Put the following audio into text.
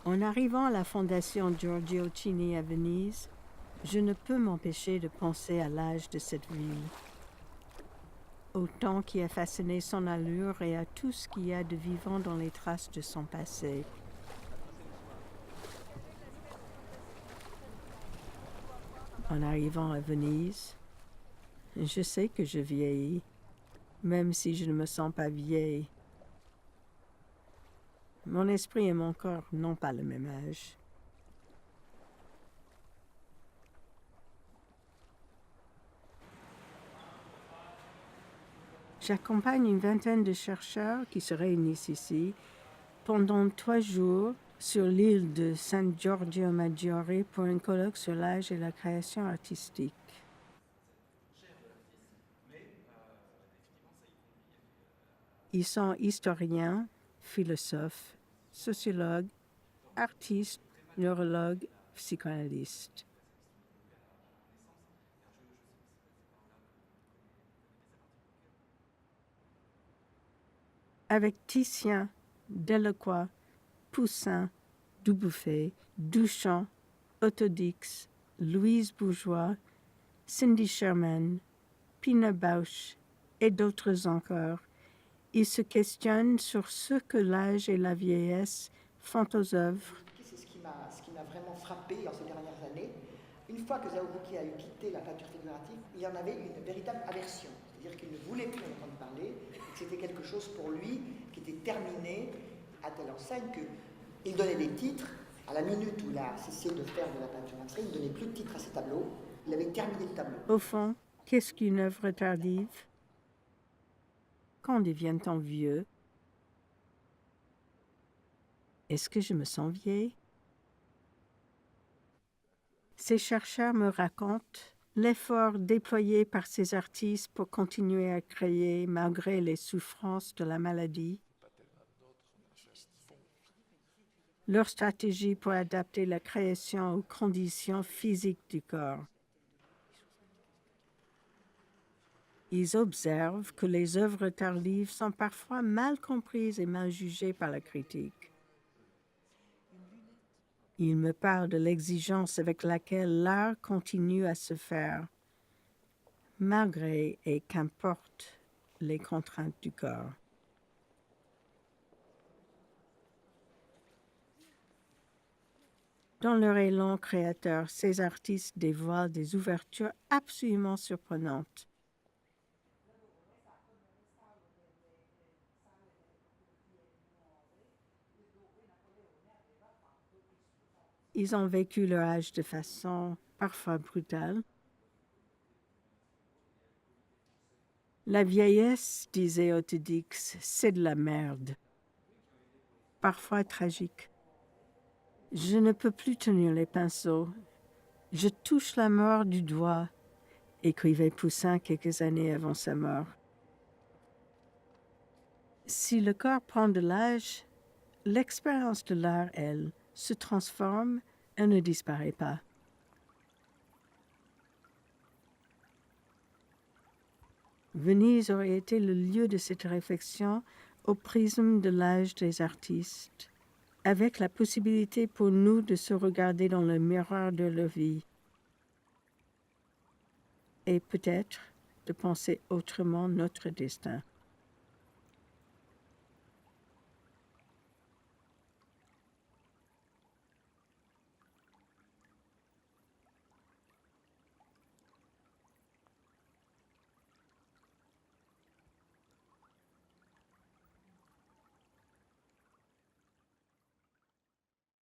En arrivant à la Fondation Giorgio Chini à Venise, je ne peux m'empêcher de penser à l'âge de cette ville, au temps qui a façonné son allure et à tout ce qu'il y a de vivant dans les traces de son passé. En arrivant à Venise, je sais que je vieillis, même si je ne me sens pas vieille. Mon esprit et mon corps n'ont pas le même âge. J'accompagne une vingtaine de chercheurs qui se réunissent ici pendant 3 jours sur l'île de San Giorgio Maggiore pour un colloque sur l'âge et la création artistique. Ils sont historiens, philosophes, sociologues, artistes, neurologues, psychanalystes. Avec Titien, Delacroix, Poussin, Dubuffet, Duchamp, Otto Dix, Louise Bourgeois, Cindy Sherman, Pina Bausch et d'autres encore, ils se questionnent sur ce que l'âge et la vieillesse font aux œuvres. C'est ce qui m'a vraiment frappé en ces dernières années. Une fois que Zhao Buki a eu quitté la peinture figurative, il y en avait une véritable aversion. C'est-à-dire qu'il ne voulait plus en entendre parler, que c'était quelque chose pour lui qui était terminé, à telle enseigne qu'il donnait des titres. À la minute où il a cessé de faire de la peinture abstraite, il ne donnait plus de titres à ses tableaux. Il avait terminé le tableau. Au fond, qu'est-ce qu'une œuvre tardive? Quand devient-on vieux? Est-ce que je me sens vieille? Ces chercheurs me racontent l'effort déployé par ces artistes pour continuer à créer malgré les souffrances de la maladie, leur stratégie pour adapter la création aux conditions physiques du corps. Ils observent que les œuvres tardives sont parfois mal comprises et mal jugées par la critique. Ils me parlent de l'exigence avec laquelle l'art continue à se faire, malgré et qu'importe les contraintes du corps. Dans leur élan créateur, ces artistes dévoilent des ouvertures absolument surprenantes. Ils ont vécu leur âge de façon parfois brutale. La vieillesse, disait Otto Dix, c'est de la merde, parfois tragique. Je ne peux plus tenir les pinceaux. Je touche la mort du doigt, écrivait Poussin quelques années avant sa mort. Si le corps prend de l'âge, l'expérience de l'art, elle, se transforme et ne disparaît pas. Venise aurait été le lieu de cette réflexion au prisme de l'âge des artistes, avec la possibilité pour nous de se regarder dans le miroir de leur vie et peut-être de penser autrement notre destin.